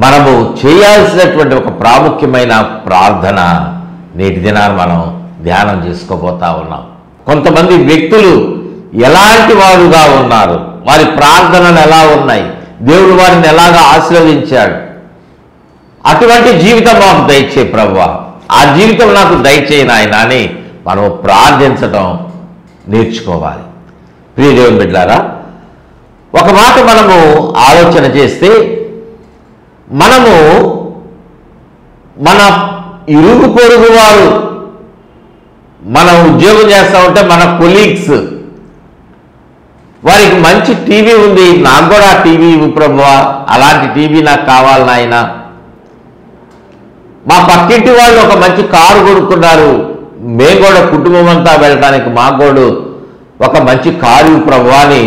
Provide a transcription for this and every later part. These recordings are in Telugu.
మనము చేయాల్సినటువంటి ఒక ప్రాముఖ్యమైన ప్రార్థన నేటి దినాన్ని మనం ధ్యానం చేసుకోబోతా ఉన్నాం. కొంతమంది వ్యక్తులు ఎలాంటి వారుగా ఉన్నారు, వారి ప్రార్థనలు ఎలా ఉన్నాయి, దేవుడు వారిని ఎలాగా ఆశీర్వదించాడు, అటువంటి జీవితం మాకు దయచే ప్రభువా, ఆ జీవితం నాకు దయచేయి నాయన అని మనం ప్రార్థించడం నేర్చుకోవాలి. ప్రియ దేవుని బిడ్డలారా, ఒక మాట మనము ఆలోచన చేస్తే, మనము మన ఇరుగు పొరుగు వారు, మనం ఉద్యోగం చేస్తూ ఉంటే మన కొలీగ్స్, వారికి మంచి టీవీ ఉంది, నాకు కూడా టీవీ ఇవ్వు ప్రభువా, అలాంటి టీవీ నాకు కావాలి నాయన. మా పక్కింటి వాళ్ళు ఒక మంచి కారు కొనుక్కున్నారు, మేము కూడా కుటుంబం అంతా వెళ్ళడానికి మాకు కూడా ఒక మంచి కారు ప్రభువా అని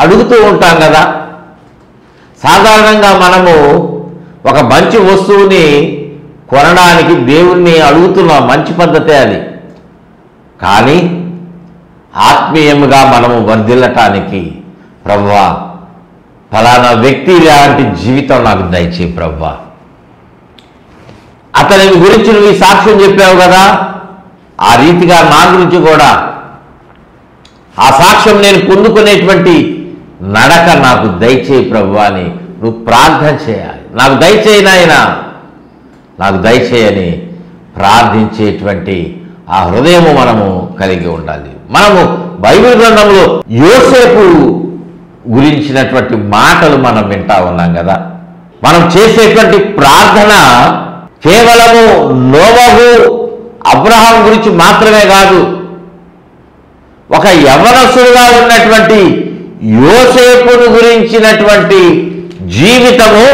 అడుగుతూ ఉంటాం కదా. సాధారణంగా మనము ఒక మంచి వస్తువుని కొనడానికి దేవుణ్ణి అడుగుతున్నాం, మంచి పద్ధతే అది. కానీ ఆత్మీయంగా మనము వర్ధిల్లటానికి ప్రభువా, ఫలానా వ్యక్తి లాంటి జీవితం నాకు దయచేయి ప్రభువా, అతని గురించి నువ్వు ఈ సాక్ష్యం చెప్పావు కదా, ఆ రీతిగా నా గురించి కూడా ఆ సాక్ష్యం నేను పొందుకునేటువంటి నడక నాకు దయచేయి ప్రభువా అని నువ్వు ప్రార్థన చేయాలి. నాకు దయచేయి నాయన, నాకు దయచేయని ప్రార్థించేటువంటి ఆ హృదయము మనము కలిగి ఉండాలి. మనము బైబిల్ గ్రంథంలో యోసేపు గురించినటువంటి మాటలు మనం వింటా ఉన్నాం కదా. మనం చేసేటువంటి ప్రార్థన కేవలము నోవహు అబ్రహాం గురించి మాత్రమే కాదు, ఒక యవ్వనస్తుడుగా ఉన్నటువంటి యోసేపును గురించినటువంటి జీవితము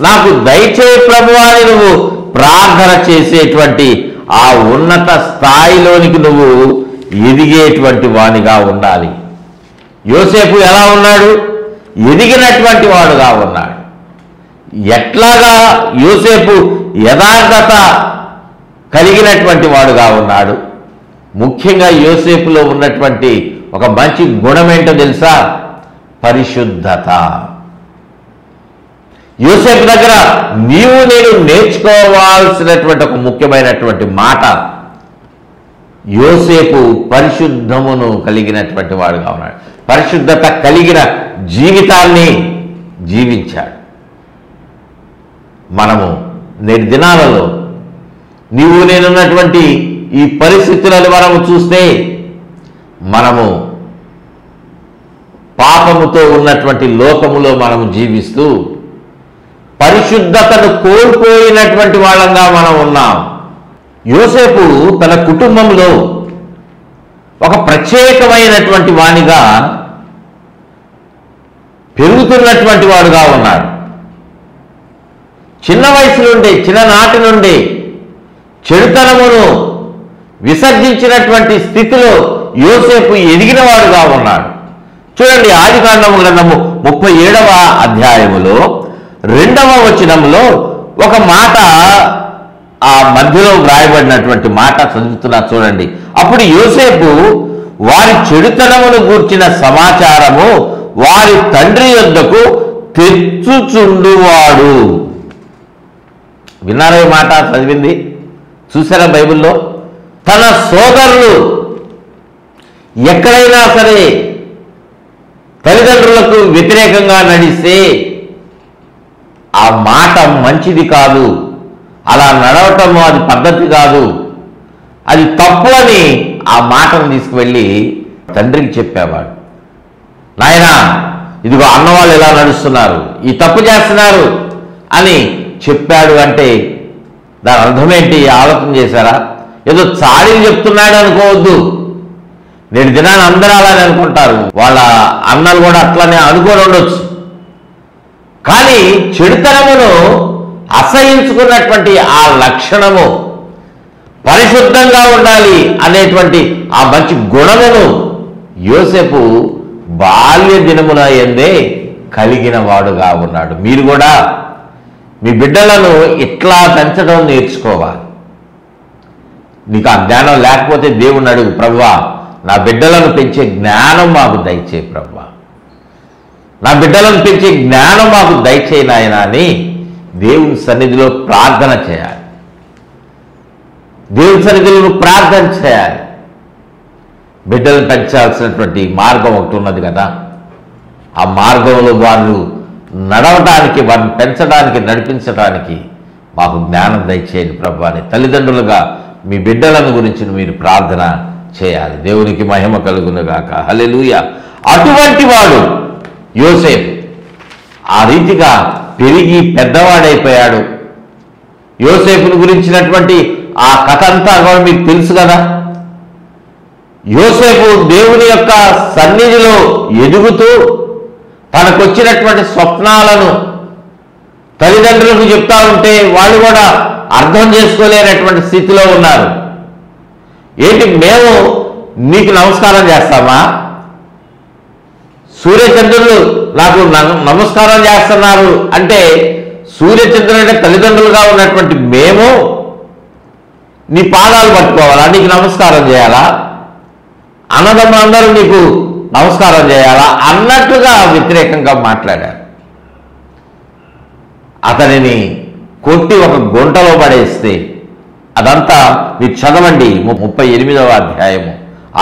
నాకు దయచేయి ప్రభువా అని నువ్వు ప్రార్థన చేసేటువంటి ఆ ఉన్నత స్థాయిలోనికి నువ్వు ఎదిగేటువంటి వానిగా ఉండాలి. యోసేపు ఎలా ఉన్నాడు? ఎదిగినటువంటి వాడుగా ఉన్నాడు. ఎట్లాగా యోసేపు యథార్థత కలిగినటువంటి వాడుగా ఉన్నాడు. ముఖ్యంగా యోసేపులో ఉన్నటువంటి ఒక మంచి గుణం ఏంటో తెలుసా? పరిశుద్ధత. యోసేపు దగ్గర నీవు నేను నేర్చుకోవాల్సినటువంటి ఒక ముఖ్యమైనటువంటి మాట, యోసేపు పరిశుద్ధమును కలిగినటువంటి వాడుగా ఉన్నాడు. పరిశుద్ధత కలిగిన జీవితాన్ని జీవించాడు. మనము నేటి దినాలలో నీవు నేనున్నటువంటి ఈ పరిస్థితులను మనము చూస్తే, మనము పాపముతో ఉన్నటువంటి లోకములో మనము జీవిస్తూ పరిశుద్ధతను కోల్పోయినటువంటి వాళ్ళంగా మనం ఉన్నాం. యోసేపు తన కుటుంబంలో ఒక ప్రత్యేకమైనటువంటి వానిగా పెరుగుతున్నటువంటి వాడుగా ఉన్నాడు. చిన్న వయసు నుండి, చిన్ననాటి నుండి చెడుతనమును విసర్జించినటువంటి స్థితిలో యోసేపు ఎదిగిన వాడుగా ఉన్నాడు. చూడండి, ఆదికాండము గ్రంథము 37వ అధ్యాయములో 2వ వచనంలో ఒక మాట, ఆ మధ్యలో వ్రాయబడినటువంటి మాట చదువుతున్నా చూడండి. అప్పుడు యోసేపు వారి చెడుతనమును గూర్చిన సమాచారము వారి తండ్రి యొద్దకు తెచ్చుచుండువాడు. విన్నారా ఈ మాట చదివింది? చూసారా బైబిల్లో? తన సోదరులు ఎక్కడైనా సరే తల్లిదండ్రులకు వ్యతిరేకంగా నడిస్తే ఆ మాట మంచిది కాదు, అలా నడవటము అది పద్ధతి కాదు, అది తప్పు అని ఆ మాటను తీసుకువెళ్ళి తండ్రికి చెప్పేవాడు. నాయనా, ఇదిగో అన్నవాళ్ళు ఎలా నడుస్తున్నారు, ఈ తప్పు చేస్తున్నారు అని చెప్పాడు. అంటే దాని అర్థం ఏంటి? ఆలోచన చేశారా? ఏదో చాడీలు చెప్తున్నాడు అనుకోవద్దు. నేటి దినాన్ని అందరూ అలానే అనుకుంటారు, వాళ్ళ అన్నలు కూడా అట్లనే అనుకోని ఉండొచ్చు. కానీ చెడుతనమును అసహించుకున్నటువంటి ఆ లక్షణము, పరిశుద్ధంగా ఉండాలి అనేటువంటి ఆ మంచి గుణమును యోసేపు బాల్య దినమున ఎందే కలిగిన వాడుగా ఉన్నాడు. మీరు కూడా మీ బిడ్డలను ఇట్లా పెంచడం నేర్చుకోవాలి. నీకు ఆ జ్ఞానం లేకపోతే దేవుణ్ణి అడుగు, ప్రభువా నా బిడ్డలను పెంచే జ్ఞానం మాకు దయచేయి ప్రభువా, నా బిడ్డలను పెంచే జ్ఞానం మాకు దయచేయి నాయనా అని దేవుని సన్నిధిలో ప్రార్థన చేయాలి. దేవుని సన్నిధిలో నువ్వు ప్రార్థన చేయాలి. బిడ్డలను పెంచాల్సినటువంటి మార్గం ఒకటి ఉన్నది కదా, ఆ మార్గంలో వాళ్ళు నడవడానికి, వారిని పెంచడానికి, నడిపించడానికి మాకు జ్ఞానం దయచేయండి ప్రభు అని తల్లిదండ్రులుగా మీ బిడ్డలను గురించి మీరు ప్రార్థన చేయాలి. దేవునికి మహిమ కలుగునుగాక. హల్లెలూయా. అటువంటి వాడు యోసేపు ఆ రీతిగా పెరిగి పెద్దవాడైపోయాడు. యోసేపును గురించినటువంటి ఆ కథ అంతా కూడా మీకు తెలుసు కదా. యోసేపు దేవుని యొక్క సన్నిధిలో ఎదుగుతూ తనకొచ్చినటువంటి స్వప్నాలను తల్లిదండ్రులకు చెప్తా ఉంటే వాళ్ళు కూడా అర్థం చేసుకోలేనటువంటి స్థితిలో ఉన్నారు. ఏంటి, మేము నీకు నమస్కారం చేస్తామా? సూర్యచంద్రులు నాకు నమస్కారం చేస్తున్నారు అంటే సూర్యచంద్రుడు తల్లిదండ్రులుగా ఉన్నటువంటి మేము నీ పాదాలు పట్టుకోవాలా? నీకు నమస్కారం చేయాలా? అన్నదమ్ములందరూ నీకు నమస్కారం చేయాలా అన్నట్టుగా వ్యతిరేకంగా మాట్లాడారు. అతనిని కొట్టి ఒక గుంటలో పడేస్తే అదంతా మీరు చదవండి. 38వ అధ్యాయము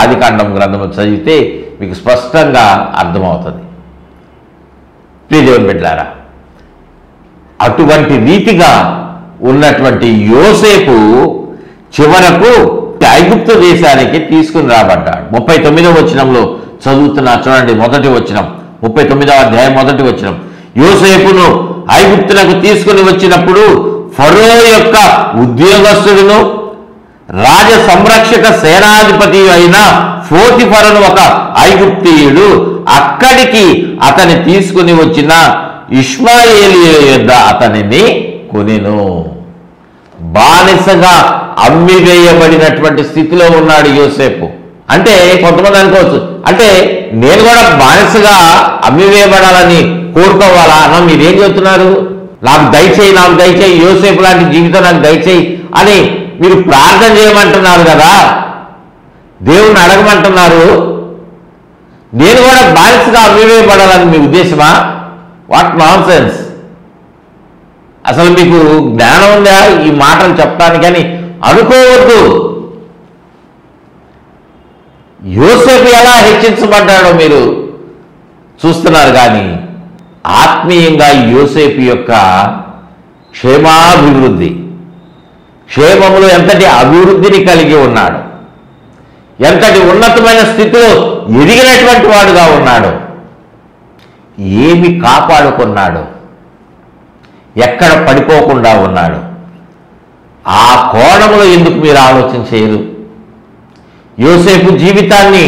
ఆదికాండం గ్రంథము చదివితే మీకు స్పష్టంగా అర్థమవుతుంది. ప్రియదేవుని బిడ్డలారా, అటువంటి రీతిగా ఉన్నటువంటి యోసేపు చివరకు ఐగుప్తు దేశానికి తీసుకుని రాబడ్డాడు. 39వ వచనంలో చదువుతున్నా చూడండి. మొదటి వచనం, 39వ అధ్యాయం మొదటి వచనం. యోసేపును ఐగుప్తునకు తీసుకుని వచ్చినప్పుడు ఫరో యొక్క ఉద్యోగస్తుడును రాజ సంరక్షక సేనాధిపతి అయిన పోతిఫరును ఒక ఐగుప్తీయుడు అక్కడికి అతని తీసుకుని వచ్చిన ఇష్మాయేలీయుల యొద్ద అతనిని కొనెను. బానిసగా అమ్మివేయబడినటువంటి స్థితిలో ఉన్నాడు యోసేపు. అంటే కొంతమంది అనుకోవచ్చు, అంటే నేను కూడా బానిసగా అమ్మివేయబడాలని కోరుకోవాలా అన్న? మీరేం చెబుతున్నారు? నాకు దయచేయి, నాకు దయచేయి, యోసేపు లాంటి జీవితం నాకు దయచేయి అని మీరు ప్రార్థన చేయమంటున్నారు కదా, దేవుణ్ణి అడగమంటున్నారు. నేను కూడా బానిసగా అమ్మివేయబడాలని మీ ఉద్దేశమా? What nonsense! అసలు మీకు జ్ఞానం ఉందా ఈ మాటలు చెప్పడానికి అని అనుకోవద్దు. యోసేపు ఎలా హెచ్చించబడ్డాడో మీరు చూస్తున్నారు. కానీ ఆత్మీయంగా యోసేపు యొక్క క్షేమాభివృద్ధి, క్షేమములో ఎంతటి అభివృద్ధిని కలిగి ఉన్నాడు, ఎంతటి ఉన్నతమైన స్థితిలో ఎదిగినటువంటి వాడుగా ఉన్నాడు, ఏమి కాపాడుకున్నాడు, ఎక్కడ పడిపోకుండా ఉన్నాడు. ఆ కోణంలో ఎందుకు మీరు ఆలోచన చేయరు? యోసేపు జీవితాన్ని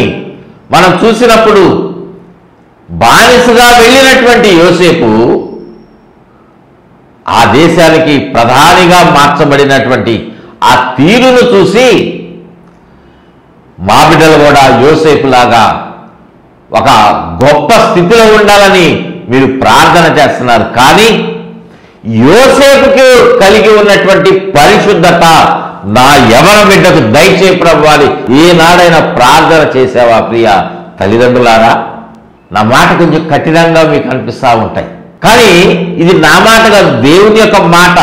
మనం చూసినప్పుడు బానిసగా వెళ్ళినటువంటి యోసేపు ఆ దేశానికి ప్రధానిగా మార్చబడినటువంటి ఆ తీరును చూసి మా బిడ్డలు కూడా యోసేపులాగా ఒక గొప్ప స్థితిలో ఉండాలని మీరు ప్రార్థన చేస్తున్నారు. కానీ యోసేపుకి కలిగి ఉన్నటువంటి పరిశుద్ధత నా యవన బిడ్డకు దయచేయి ప్రభు అని ఏనాడైనా ప్రార్థన చేసావా? ప్రియ తల్లిదండ్రులారా, నా మాట కొంచెం కఠినంగా మీకు అనిపిస్తూ ఉంటాయి, కానీ ఇది నా మాట కాదు, దేవుని యొక్క మాట.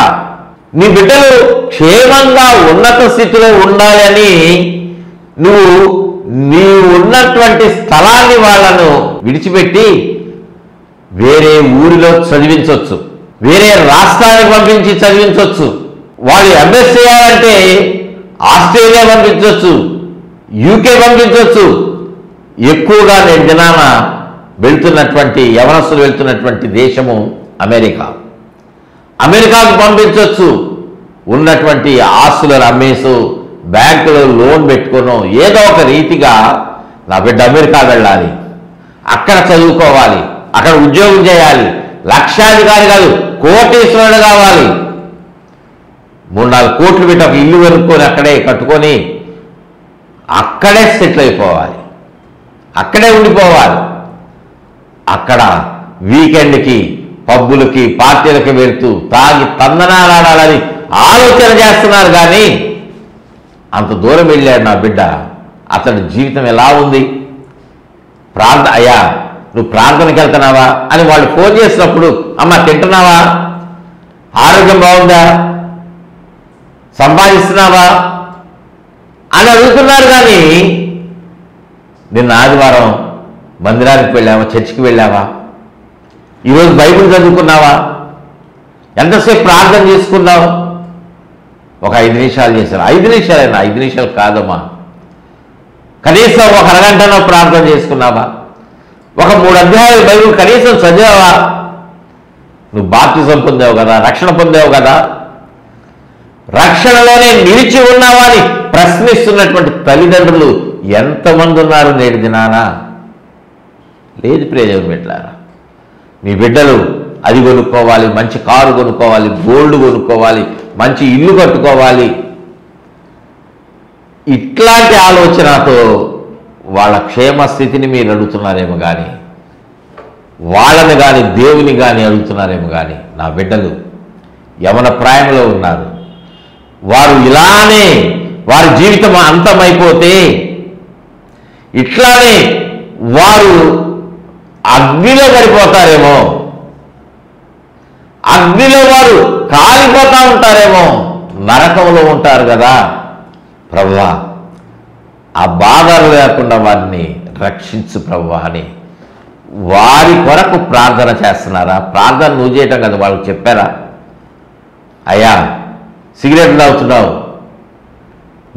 నీ బిడ్డలు క్షేమంగా ఉన్నత స్థితిలో ఉండాలని నువ్వు ఉన్నటువంటి స్థలాన్ని వాళ్ళను విడిచిపెట్టి వేరే ఊరిలో చదివించవచ్చు, వేరే రాష్ట్రానికి పంపించి చదివించవచ్చు. వాళ్ళు ఎంఎస్ చేయాలంటే ఆస్ట్రేలియా పంపించవచ్చు, యూకే పంపించవచ్చు. ఎక్కువగా నేను దినాన వెళ్తున్నటువంటి యవనస్తులు వెళ్తున్నటువంటి దేశము అమెరికా. అమెరికాకు పంపించవచ్చు. ఉన్నటువంటి ఆస్తులను అమ్మేసు బ్యాంకులో లోన్ పెట్టుకోను ఏదో ఒక రీతిగా నా బిడ్డ అమెరికా వెళ్ళాలి, అక్కడ చదువుకోవాలి, అక్కడ ఉద్యోగం చేయాలి, లక్షాధికారి కాదు కోటీశ్వరుడు కావాలి, 3-4 కోట్లు పెట్టి ఒక ఇల్లు కొనుక్కొని అక్కడే కట్టుకొని అక్కడే సెటిల్ అయిపోవాలి, అక్కడే ఉండిపోవాలి. అక్కడ వీకెండ్కి పబ్బులకి పార్టీలకి వెళ్తూ తాగి తందనాలాడాలని ఆలోచన చేస్తున్నారు. కానీ అంత దూరం వెళ్ళాడు నా బిడ్డ. అతడి జీవితం ఎలా ఉంది? అయ్యా నువ్వు ప్రార్థనకి వెళ్తున్నావా అని వాళ్ళు ఫోన్ చేసినప్పుడు, అమ్మ తింటున్నావా, ఆరోగ్యం బాగుందా, సంపాదిస్తున్నావా అని అడుగుతున్నారు. కానీ నిన్న ఆదివారం మందిరానికి వెళ్ళావా, చర్చికి వెళ్ళావా, ఈరోజు బైబిల్ చదువుకున్నావా, ఎంతసేపు ప్రార్థన చేసుకున్నావు? ఒక 5 నిమిషాలు చేశాను. 5 నిమిషాలైనా, 5 నిమిషాలు కాదమ్మా, కనీసం ఒక అరగంటలో ప్రార్థన చేసుకున్నావా? ఒక 3 అధ్యాయాలు బైబిల్ కనీసం చదివావా? నువ్వు బాప్తిజం పొందావు కదా, రక్షణ పొందావు కదా, రక్షణలోనే నిలిచి ఉన్నావా అని ప్రశ్నిస్తున్నటువంటి తల్లిదండ్రులు ఎంతమంది ఉన్నారు నేటి దినాన? లేదు ప్రియదేవుని బిడ్డలారా. మీ బిడ్డలు అది కొనుక్కోవాలి, మంచి కారు కొనుక్కోవాలి, గోల్డ్ కొనుక్కోవాలి, మంచి ఇల్లు కట్టుకోవాలి, ఇట్లాంటి ఆలోచనతో వాళ్ళ క్షేమ స్థితిని మీరు అడుగుతున్నారేమో కానీ వాళ్ళని కానీ దేవుని కానీ అడుగుతున్నారేమో కానీ నా బిడ్డలు యవన ప్రాయంలో ఉన్నారు. వారు ఇలానే వారి జీవితం అంతమైపోతే ఇట్లానే వారు అగ్నిలో పడిపోతారేమో, అగ్నిలో వారు కాలిపోతూ ఉంటారేమో, నరకంలో ఉంటారు కదా. ప్రభువా, ఆ బాధలు లేకుండా వారిని రక్షించు ప్రభువా అని వారి కొరకు ప్రార్థన చేస్తున్నారా? ప్రార్థన నువ్వు చేయటం కదా, వాళ్ళకి చెప్పారా? అయ్యా, సిగరెట్ తాగుతున్నావు,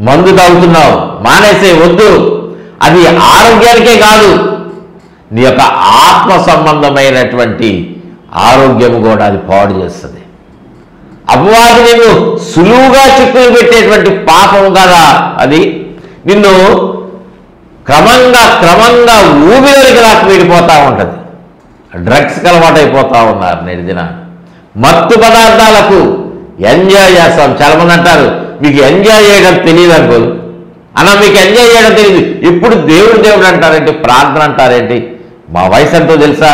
మందు తాగుతున్నావు, మానేసే, వద్దు. అది ఆరోగ్యానికే కాదు, నీ యొక్క ఆత్మ సంబంధమైనటువంటి ఆరోగ్యం కూడా అది పాడు చేస్తుంది. అపవాది నిన్ను సులువుగా చిక్కులు పెట్టేటువంటి పాపం కదా అది. నిన్ను క్రమంగా క్రమంగా ఊబిలోకి రాకి వెళ్ళిపోతూ ఉంటుంది. డ్రగ్స్కి అలవాటైపోతూ ఉన్నారు నేటి దిన. మత్తు పదార్థాలకు ఎంజాయ్ చేస్తాం. చాలామంది అంటారు, మీకు ఎంజాయ్ చేయడం తెలియదు అనుకోదు. అన్న, మీకు ఎంజాయ్ చేయడం తెలియదు, ఎప్పుడు దేవుడు దేవుడు అంటారేంటి, ప్రార్థన అంటారేంటి? మా వయసు ఎంతో తెలుసా?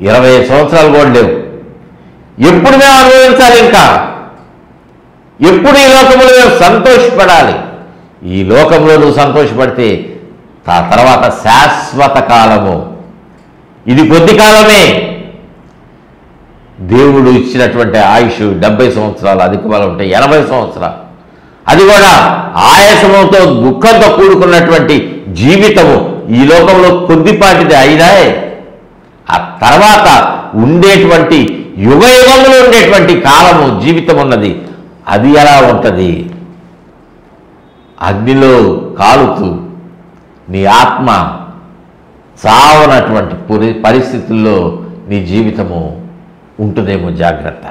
25 సంవత్సరాలు కూడా లేవు. ఎప్పుడు మేము అనుభవించాలి? ఇంకా ఎప్పుడు ఈ లోకంలో మేము సంతోషపడాలి? ఈ లోకంలో నువ్వు సంతోషపడితే ఆ తర్వాత శాశ్వత కాలము, ఇది కొద్ది కాలమే. దేవుడు ఇచ్చినటువంటి ఆయుష్ 70 సంవత్సరాలు, అధిక బలం ఉంటే 80 సంవత్సరాలు. అది కూడా ఆయాసముతో దుఃఖంతో కూడుకున్నటువంటి జీవితము ఈ లోకంలో కొద్దిపాటిది అయినా ఆ తర్వాత ఉండేటువంటి యుగ యుగంలో ఉండేటువంటి కాలము, జీవితం ఉన్నది, అది ఎలా ఉంటుంది? అగ్నిలో కాలుతూ నీ ఆత్మ చావనటువంటి పరిస్థితుల్లో నీ జీవితము ఉంటుందేమో. జాగ్రత్త,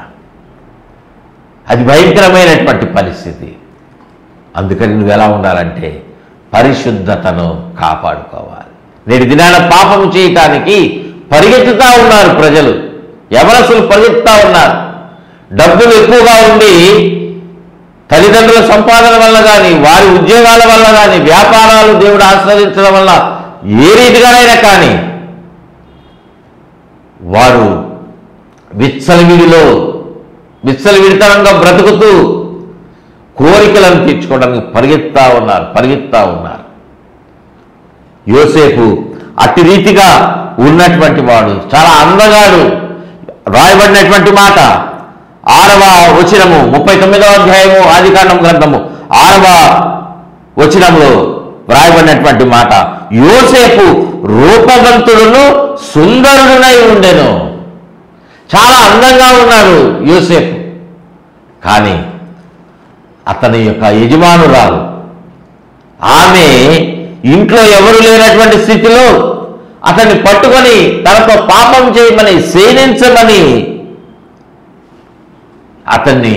అది భయంకరమైనటువంటి పరిస్థితి. అందుకని నువ్వు ఎలా ఉండాలంటే పరిశుద్ధతను కాపాడుకోవాలి. నేటి దినాన పాపము చేయటానికి పరిగెత్తుతూ ఉన్నారు ప్రజలు, యవనస్తులు పరిగెత్తుతూ ఉన్నారు. డబ్బులు ఎక్కువగా ఉండి తల్లిదండ్రుల సంపాదన వల్ల కానీ, వారి ఉద్యోగాల వల్ల కానీ, వ్యాపారాలు దేవుడు ఆస్వాదించడం వల్ల ఏ రీతిగానైనా కానీ వారు విచ్చలవిడితనంగా బ్రతుకుతూ కోరికలను తీర్చుకోవడానికి పరిగెత్తా ఉన్నారు. యోసేపు అట్టి రీతిగా ఉన్నటువంటి వాడు, చాలా అందగాడు. రాయబడినటువంటి మాట 6వ వచనము 39వ అధ్యాయము ఆదికాండం గ్రంథము 6వ వచనంలో రాయబడినటువంటి మాట, యోసేపు రూపవంతుడును సుందరుడునై ఉండెను. చాలా అందంగా ఉన్నాడు యోసేపు. కానీ అతని యొక్క యజమానురాలు, ఆమె ఇంట్లో ఎవరు లేనటువంటి స్థితిలో అతన్ని పట్టుకొని తనతో పాపం చేయమని, సేవించమని అతన్ని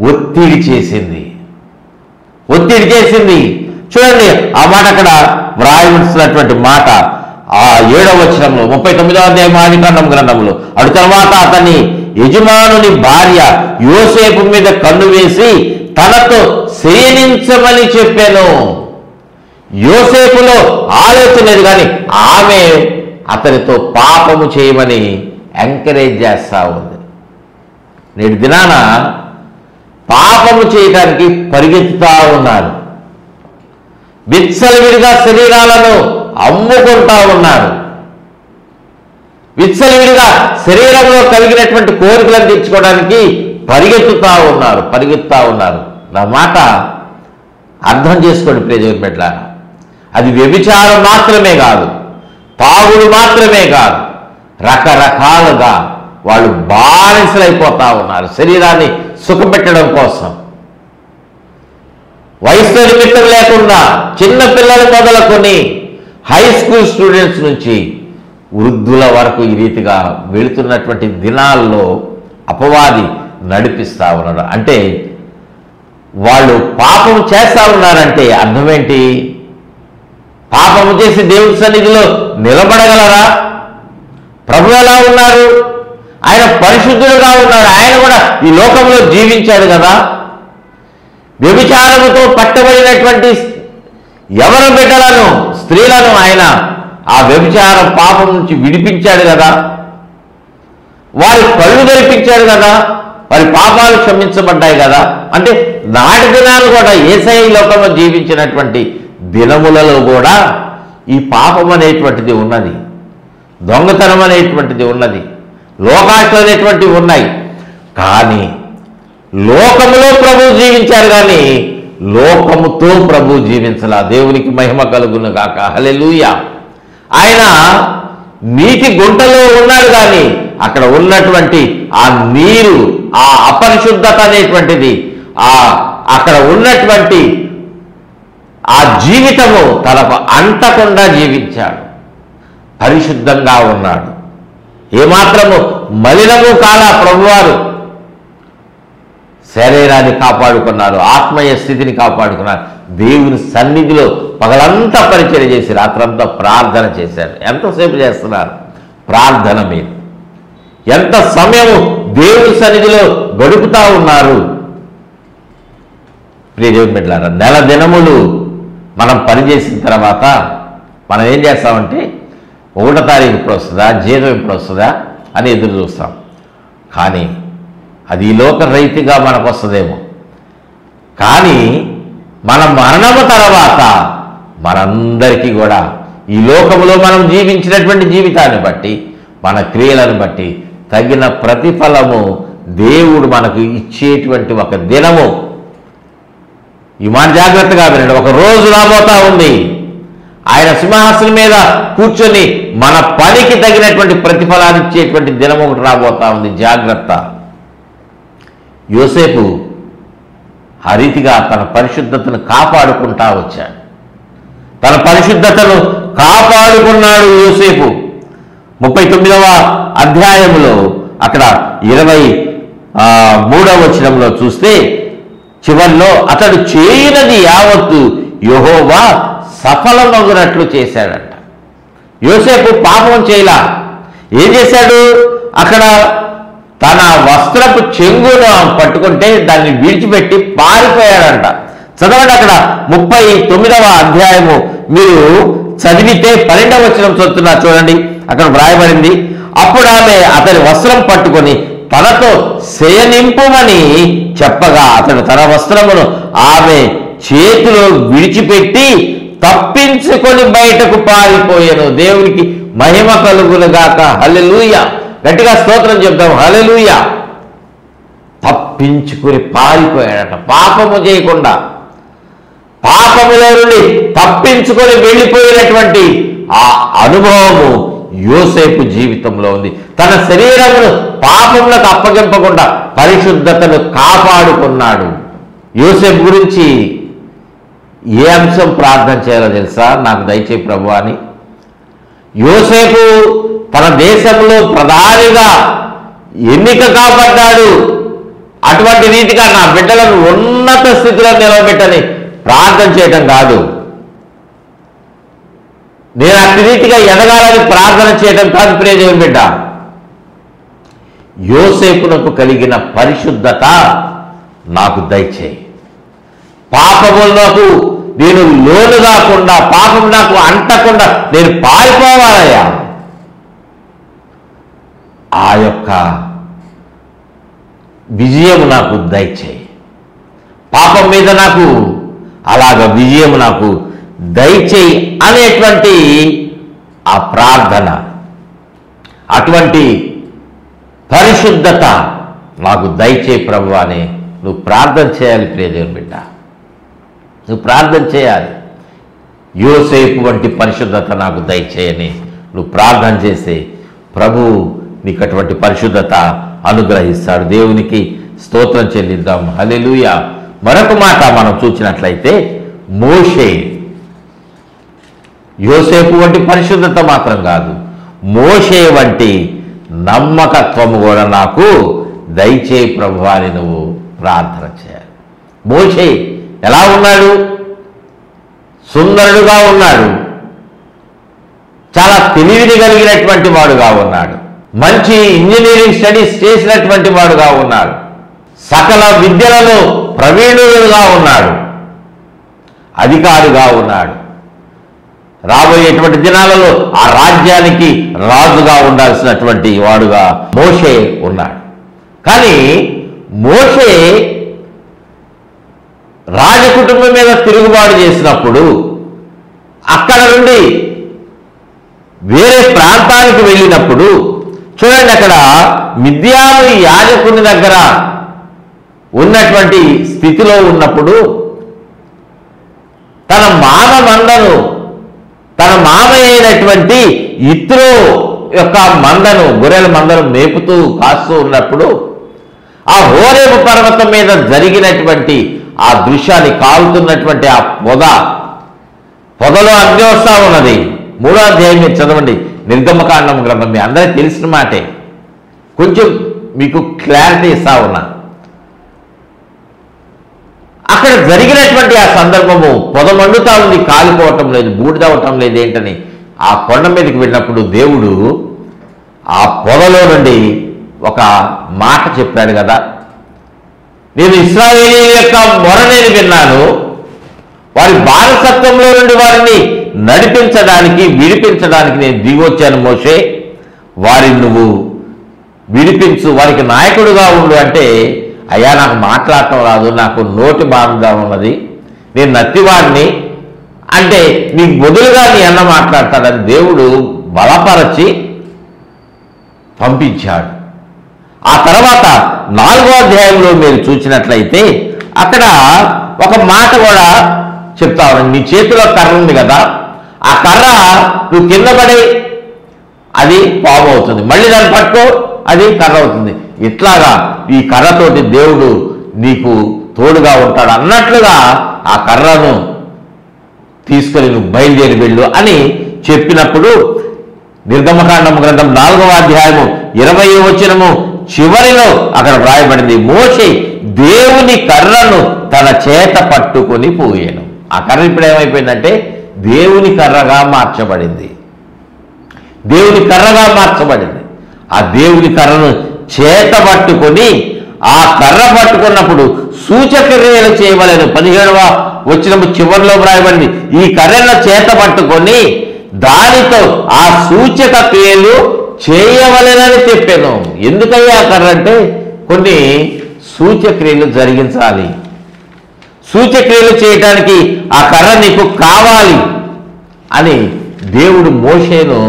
ఒత్తిడి చేసింది. చూడండి ఆ మాట అక్కడ వ్రాయవలసినటువంటి మాట ఆ 7వ వచనంలో 39వ అధ్యాయం ఆదికాండం గ్రంథంలో. అటు తర్వాత అతని యజమానుని భార్య యోసేపు మీద కన్ను వేసి తనతో శయనించమని చెప్పాను. యోసేపులో ఆలోచన లేదు, కానీ ఆమె అతనితో పాపము చేయమని ఎంకరేజ్ చేస్తా ఉంది. నేటి దినాన పాపము చేయడానికి పరిగెత్తుతా ఉన్నారు. విచ్చలవిడిగా శరీరాలను అమ్ముకుంటా ఉన్నారు. విచ్చలవిడిగా శరీరంలో కలిగినటువంటి కోరికలను తీర్చుకోవడానికి పరిగెత్తుతా ఉన్నారు. నా మాట అర్థం చేసుకోండి ప్రియదేవుని బిడ్డలారా. అది వ్యభిచారం మాత్రమే కాదు, తాగుడు మాత్రమే కాదు, రకరకాలుగా వాళ్ళు బానిసలైపోతా ఉన్నారు శరీరాన్ని సుఖపెట్టడం కోసం. వయసు నిమిత్తం లేకుండా చిన్న పిల్లలు మొదలుకొని హై స్కూల్ స్టూడెంట్స్ నుంచి వృద్ధుల వరకు ఈ రీతిగా వెళుతున్నటువంటి దినాల్లో అపవాది నడిపిస్తూ ఉన్నాడు. అంటే వాళ్ళు పాపం చేస్తూ ఉన్నారంటే అర్థమేంటి? పాపము చేసి దేవుని సన్నిధిలో నిలబడగలరా? ప్రభు ఎలా ఉన్నారు? ఆయన పరిశుద్ధుడుగా ఉన్నాడు. ఆయన కూడా ఈ లోకంలో జీవించాడు కదా. వ్యభిచారముతో పట్టబడినటువంటి ఎవరి బిడ్డలను, స్త్రీలను ఆయన ఆ వ్యభిచార పాపం నుంచి విడిపించాడు కదా. వారి కళ్ళు తెరిపించాడు కదా. వారి పాపాలు క్షమించబడ్డాయి కదా. అంటే నాటి దినాలు కూడా యేసయ్య లోకంలో జీవించినటువంటి దినములలో కూడా ఈ పాపం అనేటువంటిది ఉన్నది, దొంగతనం అనేటువంటిది ఉన్నది, లోకాశలు అనేటువంటివి ఉన్నాయి. కానీ లోకములో ప్రభువు జీవించారు, కానీ లోకముతో ప్రభువు జీవించలా. దేవునికి మహిమ కలుగును గాక. హల్లెలూయా. ఆయన నీటి గుంటలో ఉన్నాడు, కానీ అక్కడ ఉన్నటువంటి ఆ నీరు, ఆ అపరిశుద్ధత అనేటువంటిది, అక్కడ ఉన్నటువంటి ఆ జీవితము తనకు అంటకుండా జీవించాడు. పరిశుద్ధంగా ఉన్నాడు. ఏమాత్రము మలినము కాలా ప్రభువారు. శరీరాన్ని కాపాడుకున్నారు, ఆత్మీయ స్థితిని కాపాడుకున్నారు. దేవుని సన్నిధిలో పగలంతా పరిచర్య చేసి రాత్రంతా ప్రార్థన చేశారు. ఎంతసేపు చేస్తున్నారు ప్రార్థన మీద? ఎంత సమయము దేవుని సన్నిధిలో గడుపుతా ఉన్నారు? ప్రియ దేవుని బిడ్డలారా, నెల దినములు మనం పనిచేసిన తర్వాత మనం ఏం చేస్తామంటే 1వ తారీఖు ఇప్పుడు వస్తుందా, జీతం ఇప్పుడు వస్తుందా అని ఎదురు చూస్తాం. కానీ అది ఈ లోక రైతుగా మనకు వస్తుందేమో. కానీ మన మరణము తర్వాత మనందరికీ కూడా ఈ లోకములో మనం జీవించినటువంటి జీవితాన్ని బట్టి, మన క్రియలను బట్టి తగిన ప్రతిఫలము దేవుడు మనకు ఇచ్చేటువంటి ఒక దినము. ఈ మాట జాగ్రత్తగా వినండి. ఒక రోజు రాబోతా ఉంది. ఆయన సింహాసనం మీద కూర్చొని మన పనికి తగినటువంటి ప్రతిఫలాన్ని ఇచ్చేటువంటి దినం ఒకటి రాబోతా ఉంది. జాగ్రత్త. యోసేపు ఆ రీతిగా తన పరిశుద్ధతను కాపాడుకుంటా వచ్చాడు. తన పరిశుద్ధతను కాపాడుకున్నాడు యోసేపు. 39వ అధ్యాయంలో అక్కడ 23వ వచనంలో చూస్తే చివరిలో అతడు చేయనది యావత్తు యెహోవా సఫలమగునట్లు చేశాడంట. యోసేపు పాపం చేయలా. ఏం చేశాడు? అక్కడ తన వస్త్రపు చెంగును పట్టుకుంటే దాన్ని విడిచిపెట్టి పారిపోయాడంట. చదవండి, అక్కడ 39వ అధ్యాయము మీరు చదివితే 12వ వచనం చదువుతున్నా చూడండి. అక్కడ వ్రాయబడింది, అప్పుడు ఆమె అతని వస్త్రం పట్టుకొని తనతో శయనింపుమని చెప్పగా అతడు తన వస్త్రమును ఆమె చేతిలో విడిచిపెట్టి తప్పించుకొని బయటకు పారిపోయాను. దేవునికి మహిమ కలుగునుగాక. హల్లెలూయా. గట్టిగా స్తోత్రం చెప్తాం. హల్లెలూయా. తప్పించుకొని పారిపోయాడట. పాపము చేయకుండా పాపములో నుండి తప్పించుకొని వెళ్ళిపోయినటువంటి ఆ అనుభవము యోసేపు జీవితంలో ఉంది. తన శరీరమును పాపములకు అప్పగింపకుండా పరిశుద్ధతను కాపాడుకున్నాడు. యోసేపు గురించి ఏ అంశం ప్రార్థన చేయాలో తెలుసా? నాకు దయచేయి ప్రభు అని. యోసేపు తన దేశంలో ప్రధానిగా ఎన్నిక కాబడ్డాడు. అటువంటి రీతిగా నా బిడ్డలను ఉన్నత స్థితిలో నిలబెట్టని ప్రార్థన చేయటం కాదు, నేను అట్టి రీతిగా ఎదగాలని ప్రార్థన చేయటం కాదు. ప్రియ దేవుని బిడ్డ, యోసేపునకు కలిగిన పరిశుద్ధత నాకు దయచేయి. పాపములకు నేను లోను కాకుండా, పాపం నాకు అంటకుండా నేను పారిపోవాలయ్యా. ఆ యొక్క విజయం నాకు దయచేయి. పాపం మీద నాకు అలాగ విజయం నాకు దయచేయి అనేటువంటి ఆ ప్రార్థన. అటువంటి పరిశుద్ధత నాకు దయచేయి ప్రభువా అని నువ్వు ప్రార్థన చేయాలి. ప్రియ దేవుని బిడ్డ, నువ్వు ప్రార్థన చేయాలి. యోసేపు వంటి పరిశుద్ధత నాకు దయచేయని నువ్వు ప్రార్థన చేస్తే ప్రభువు నీకు అటువంటి పరిశుద్ధత అనుగ్రహిస్తాడు. దేవునికి స్తోత్రం చెల్లిద్దాం. హల్లెలూయా. మరొక మాట మనం చూసినట్లయితే మోషే, యోసేపు వంటి పరిశుద్ధత మాత్రం కాదు, మోషే వంటి నమ్మకత్వము కూడా నాకు దయచేయి ప్రభువా అని నువ్వు ప్రార్థన చేయాలి. మోషే ఎలా ఉన్నాడు? సుందరుడుగా ఉన్నాడు, చాలా తెలివిని కలిగినటువంటి వాడుగా ఉన్నాడు, మంచి ఇంజనీరింగ్ స్టడీస్ చేసినటువంటి వాడుగా ఉన్నాడు, సకల విద్యలలో ప్రవీణుడుగా ఉన్నాడు, అధికారిగా ఉన్నాడు. రాబోయేటువంటి దినాలలో ఆ రాజ్యానికి రాజుగా ఉండాల్సినటువంటి వాడుగా మోషే ఉన్నాడు. కానీ మోషే రాజకుటుంబం మీద తిరుగుబాటు చేసినప్పుడు అక్కడ నుండి వేరే ప్రాంతానికి వెళ్ళినప్పుడు చూడండి, అక్కడ మిద్యాను యాజకుని దగ్గర ఉన్నటువంటి స్థితిలో ఉన్నప్పుడు తన మామ మందను, తన మామ అయినటువంటి ఇత్రో యొక్క మందను, గొర్రెల మందను మేపుతూ కాస్తూ ఉన్నప్పుడు ఆ హోరేబు పర్వతం మీద జరిగినటువంటి ఆ దృశ్యాన్ని, కాలుతున్నటువంటి ఆ పొదలో అగ్ని వస్తూ ఉన్నది. 3వ అధ్యాయం మీరు చదవండి, నిర్గమకాండం గ్రంథం. మీ అందరికీ తెలిసిన మాటే, కొంచెం మీకు క్లారిటీ ఇస్తా ఉన్నా. అక్కడ జరిగినటువంటి ఆ సందర్భము, పొద మండుతా ఉంది, కాలిపోవటం లేదు, బూడిదవటం లేదు. ఏంటని ఆ కొండ మీదకి వెళ్ళినప్పుడు దేవుడు ఆ పొదలో నుండి ఒక మాట చెప్పాడు కదా, నేను ఇశ్రాయేలీయుల యొక్క మొర నేను విన్నాను, వారి బానిసత్వంలో నుండి వారిని నడిపించడానికి, విడిపించడానికి నేను దిగొచ్చాను మోషే, వారిని నువ్వు విడిపించు, వారికి నాయకుడుగా ఉండు. అంటే అయ్యా నాకు మాట్లాడటం రాదు, నాకు నోటి బాధ ఉన్నది, నేను నత్తివాడిని అంటే నీకు బదులుగా నీ అన్న మాట్లాడతాడని దేవుడు బలపరచి పంపించాడు. ఆ తర్వాత 4వ అధ్యాయంలో మీరు చూసినట్లయితే అక్కడ ఒక మాట కూడా చెప్తా ఉన్నాను, నీ చేతిలో కర్ర ఉంది కదా, ఆ కర్ర నువ్వు కింద పడి అది పాము అవుతుంది, మళ్ళీ దాన్ని పట్టుకో అది కర్ర అవుతుంది. ఇట్లాగా ఈ కర్రతోటి దేవుడు నీకు తోడుగా ఉంటాడు అన్నట్లుగా ఆ కర్రను తీసుకొని నువ్వు బయలుదేరి వెళ్ళు అని చెప్పినప్పుడు నిర్గమకాండం గ్రంథం 4వ అధ్యాయము 20వ వచనము చివరిలో అక్కడ వ్రాయబడింది, మోషే దేవుని కర్రను తన చేత పట్టుకొని పోయాను. ఆ కర్ర ఇప్పుడు ఏమైపోయిందంటే దేవుని కర్రగా మార్చబడింది. దేవుని కర్రగా మార్చబడింది. ఆ దేవుని కర్రను చేత పట్టుకొని, ఆ కర్ర పట్టుకున్నప్పుడు సూచక క్రియలు చేయవలెను. 17వ వచనము చివరిలో వ్రాయబడింది, ఈ కర్రను చేత పట్టుకొని దానితో ఆ సూచక క్రియలు చేయవలెనని చెప్పాను. ఎందుకయ్యా కర్ర అంటే కొన్ని సూచక్రియలు జరిగించాలి, సూచక్రియలు చేయటానికి ఆ కర్ర నీకు కావాలి అని దేవుడు మోషేను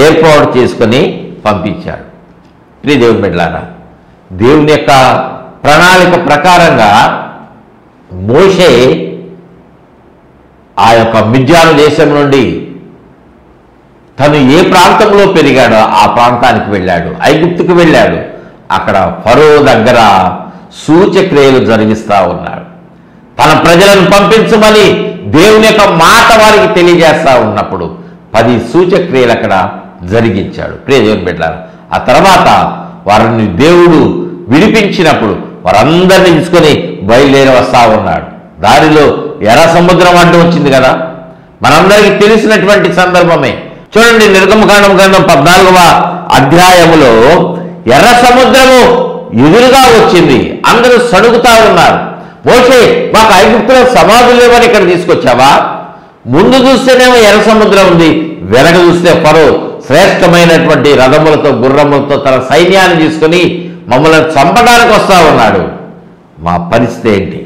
ఏర్పాటు చేసుకొని పంపించాడు. ప్రియ దేవుని బిడ్డలారా, దేవుని యొక్క ప్రణాళిక ప్రకారంగా మోషే ఆ యొక్క మిద్యాను దేశం నుండి తను ఏ ప్రాంతంలో పెరిగాడో ఆ ప్రాంతానికి వెళ్ళాడు, ఐగుప్తుకు వెళ్ళాడు. అక్కడ ఫరో దగ్గర సూచక్రియలు జరిగిస్తూ ఉన్నాడు. తన ప్రజలను పంపించమని దేవుని యొక్క మాట వారికి తెలియజేస్తూ ఉన్నప్పుడు 10 సూచక్రియలు అక్కడ జరిగించాడు. ప్రియ దేవుని బిడ్డలారా, ఆ తర్వాత వారిని దేవుడు విడిపించినప్పుడు వారందరినీ తీసుకొని బయలుదేరి వస్తూ ఉన్నాడు. దారిలో ఎర్ర సముద్రం అడ్డు వచ్చింది కదా, మనందరికీ తెలిసినటువంటి సందర్భమే. చూడండి, నిర్గమకాండం గ్రంథం 14వ అధ్యాయములో ఎర్ర సముద్రము ఎదురుగా వచ్చింది, అందరూ సడుగుతా ఉన్నారు. మోషే మాకు ఐగుప్తులో సమాధులు లేవని ఇక్కడ తీసుకొచ్చావా? ముందు చూస్తేనేమో ఎర్ర సముద్రం ఉంది, వెనక చూస్తే ఫరో శ్రేష్టమైనటువంటి రథములతో గుర్రములతో తన సైన్యాన్ని తీసుకుని మమ్మల్ని చంపడానికి వస్తూ ఉన్నాడు. మా పరిస్థితి ఏంటి?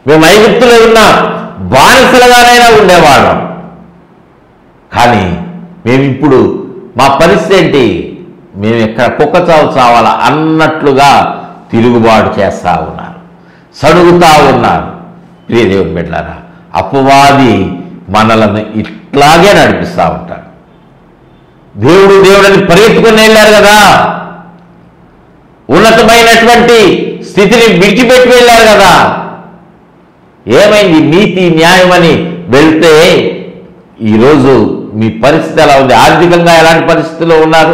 మేము ఐగుప్తులో ఉన్న బానిసలుగానైనా ఉండేవాళ్ళం, కానీ మేము ఇప్పుడు మా పరిస్థితి ఏంటి, మేము ఎక్కడ కుక్క చావు చావాలా అన్నట్లుగా తిరుగుబాటు చేస్తూ ఉన్నారు, సడుగుతూ ఉన్నారు. ప్రియ దేవుని బిడ్డలారా, అపవాది మనలను ఇట్లాగే నడిపిస్తూ ఉంటాడు. దేవుడని పరిగెత్తుకుని వెళ్ళారు కదా, ఉన్నతమైనటువంటి స్థితిని విడిచిపెట్టి వెళ్ళారు కదా, ఏమైంది? నీతి న్యాయం అని వెళ్తే ఈరోజు మీ పరిస్థితి ఎలా ఉంది? ఆర్థికంగా ఎలాంటి పరిస్థితిలో ఉన్నారు?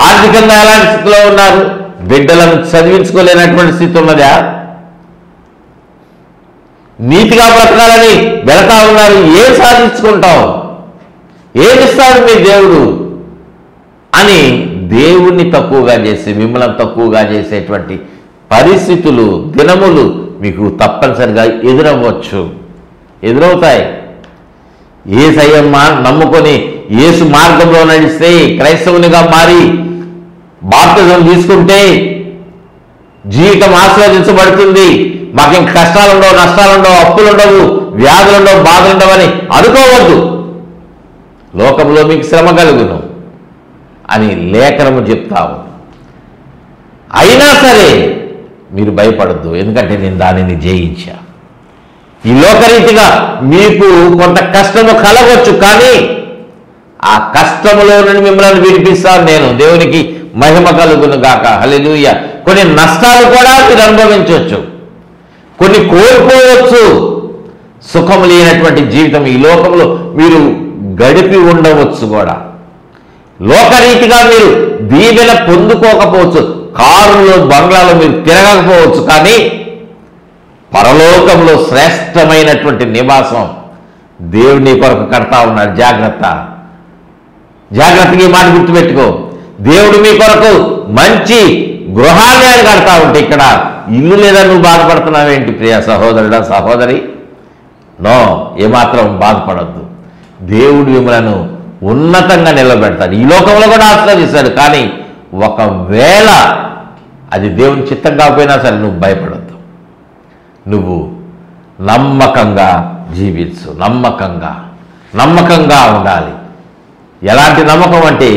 ఆర్థికంగా ఎలాంటి స్థితిలో ఉన్నారు? బిడ్డలను చదివించుకోలేనటువంటి స్థితి ఉన్నదా? నీతిగా బ్రతకాలని వెళతా ఉన్నారు, ఏం సాధించుకుంటావు? ఏమిస్తాడు మీ దేవుడు అని దేవుణ్ణి తక్కువగా చేసి మిమ్మల్ని తక్కువగా చేసేటువంటి పరిస్థితులు, దినములు మీకు తప్పనిసరిగా ఎదురవుతాయి. యేసయ్యమ్మ నమ్ముకొని యేసు మార్గంలో నడిస్తే, క్రైస్తవునిగా మారి బాప్తిజం తీసుకుంటే జీవితం ఆశీర్వదించబడుతుంది, మాకేం కష్టాలుండవు, నష్టాలుండవు, అప్పులుండవు, వ్యాధులుండవు, బాధలుండవని అనుకోవద్దు. లోకంలో మీకు శ్రమ కలుగును అని లేఖనము చెప్తావు. అయినా సరే మీరు భయపడద్దు, ఎందుకంటే నేను దానిని జయించా. ఈ లోకరీతిగా మీకు కొంత కష్టము కలగవచ్చు, కానీ ఆ కష్టములో నుండి మిమ్మల్ని విడిపిస్తాను నేను. దేవునికి మహిమ కలుగును గాక. హల్లెలూయా. కొన్ని నష్టాలు కూడా మీరు అనుభవించవచ్చు, కొన్ని కోల్పోవచ్చు. సుఖం లేనటువంటి జీవితం ఈ లోకంలో మీరు గడిపి ఉండవచ్చు కూడా. లోకరీతిగా మీరు దీవెన పొందుకోకపోవచ్చు, కారులో బంగ్లాలో మీరు తిరగకపోవచ్చు, కానీ పరలోకంలో శ్రేష్టమైనటువంటి నివాసం దేవుని కొరకు కడతా ఉన్నాడు. జాగ్రత్తగా ఈ మాట గుర్తుపెట్టుకో. దేవుడు మీ కొరకు మంచి గృహాన్ని ఆయన కడతా ఉంటే ఇక్కడ ఇల్లు లేదా నువ్వు బాధపడుతున్నావేంటి ప్రియ సహోదరుడా, సహోదరి? నో, ఏమాత్రం బాధపడద్దు. దేవుడు మిమ్మలను ఉన్నతంగా నిలబెడతాడు, ఈ లోకంలో కూడా ఆశీర్వదిస్తాడు. కానీ ఒకవేళ అది దేవుని చిత్తం కాకపోయినా సరే నువ్వు భయపడద్దు. నువ్వు నమ్మకంగా జీవించు, నమ్మకంగా ఉండాలి. ఎలాంటి నమ్మకం అంటే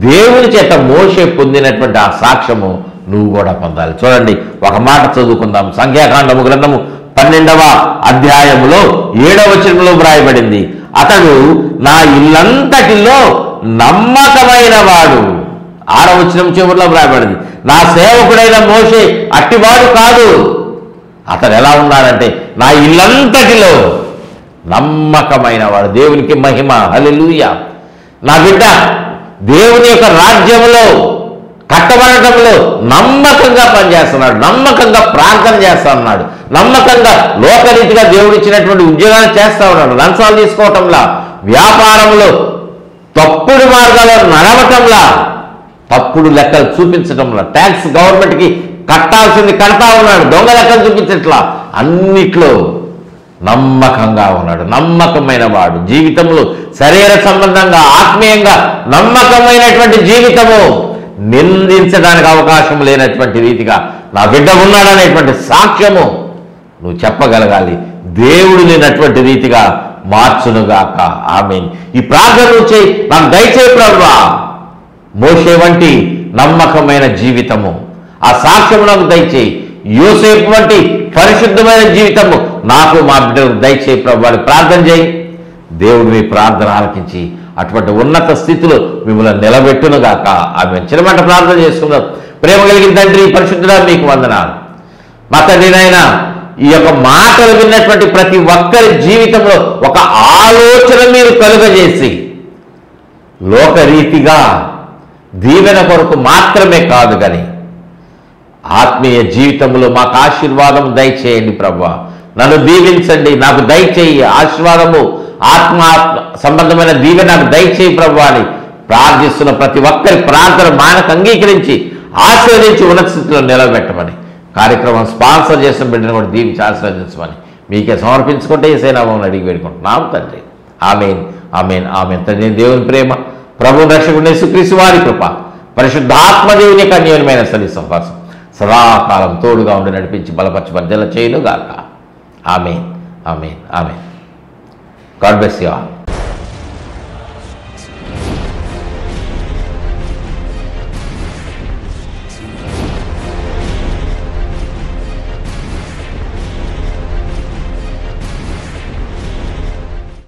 దేవుని చేత మోషే పొందినటువంటి ఆ సాక్ష్యము నువ్వు కూడా పొందాలి. చూడండి, ఒక మాట చదువుకుందాం. సంఖ్యాకాండము గ్రంథము 12వ అధ్యాయములో 7వ వచనంలో వ్రాయబడింది, అతడు నా ఇల్లంతటిలో నమ్మకమైన వాడు. 6వ వచనం చివరిలో వ్రాయబడింది, నా సేవకుడైన మోషే అట్టివాడు కాదు. అతడు ఎలా ఉన్నాడంటే నా ఇల్లంతటిలో నమ్మకమైన వాడు. దేవునికి మహిమ. హల్లెలూయా. నా బిడ్డ దేవుని యొక్క రాజ్యంలో కట్టబడటంలో నమ్మకంగా పనిచేస్తున్నాడు, నమ్మకంగా ప్రార్థన చేస్తా ఉన్నాడు, నమ్మకంగా లోకరీతిగా దేవుడు ఇచ్చినటువంటి ఉద్యోగాలు చేస్తా ఉన్నాడు. లంచాలు తీసుకోవటంలా, వ్యాపారంలో తప్పుడు మార్గాల్లో నడవటంలా, తప్పుడు లెక్కలు చూపించటంలా, ట్యాక్స్ గవర్నమెంట్కి కట్టాల్సింది కడతా ఉన్నాడు, దొంగ లెక్కలు చూపించట్లా, అన్నిట్లో నమ్మకంగా ఉన్నాడు. నమ్మకమైన వాడు. జీవితంలో శరీర సంబంధంగా, ఆత్మీయంగా నమ్మకమైనటువంటి జీవితము, నిందించడానికి అవకాశం లేనటువంటి రీతిగా నా బిడ్డ ఉన్నాడనేటువంటి సాక్ష్యము నువ్వు చెప్పగలగాలి. దేవుడు లేనటువంటి రీతిగా మార్చునుగాక. ఆమేన్. ఈ ప్రార్థన నువ్వు చేయి, నాకు దయచేయి ప్రభువా. మోషే వంటి నమ్మకమైన జీవితము, ఆ సాక్ష్యము నాకు దయచేయి. యోసేపు వంటి పరిశుద్ధమైన జీవితము నాకు, మా బిడ్డలకు దయచేయి ప్రభు అని ప్రార్థన చేయి. దేవుడు మీ ప్రార్థన ఆలకించి అటువంటి ఉన్నత స్థితిలో మిమ్మల్ని నిలబెట్టునుగాక. ఆమె చిన్నమాట ప్రార్థన చేసుకుందాం. ప్రేమ కలిగిన తండ్రి, పరిశుద్ధుడా మీకు వందనాలు. మా తండ్రినైనా ఈ యొక్క మాటలు విన్నటువంటి ప్రతి ఒక్కరి జీవితంలో ఒక ఆలోచన మీరు కలుగజేసి, లోకరీతిగా దీవెన కొరకు మాత్రమే కాదు కానీ ఆత్మీయ జీవితంలో మాకు ఆశీర్వాదం దయచేయండి ప్రభువా. నన్ను దీవించండి, నాకు దయచేయి ఆశీర్వాదము, ఆత్మ సంబంధమైన దీవెన నాకు దయచేయి ప్రభువా అని ప్రార్థిస్తున్న ప్రతి ఒక్కరి ప్రార్థన మానకు అంగీకరించి ఆశీర్వదించి ఉన్నత స్థితిలో నిలబెట్టమని, కార్యక్రమం స్పాన్సర్ చేసిన బిడ్డను కూడా దీవించి ఆశీర్వదించమని మీకే సమర్పించుకుంటే యేసయ్యనామమున అడిగి వేడుకుంటున్నాం తండ్రి. ఆమేన్, ఆమేన్, ఆమేన్. తండ్రి దేవుని ప్రేమ, ప్రభు రక్షకుడు యేసుక్రీస్తు వారి కృప, పరిశుద్ధాత్మ దేవుని యొక్క అన్యోన్యమైన సహవాసం సదాకాలం తోడుగా ఉండి నడిపించి బలపరచి వర్ధల చేయునుగాక. ఆమేన్, ఆమేన్, ఆమేన్. God bless you all.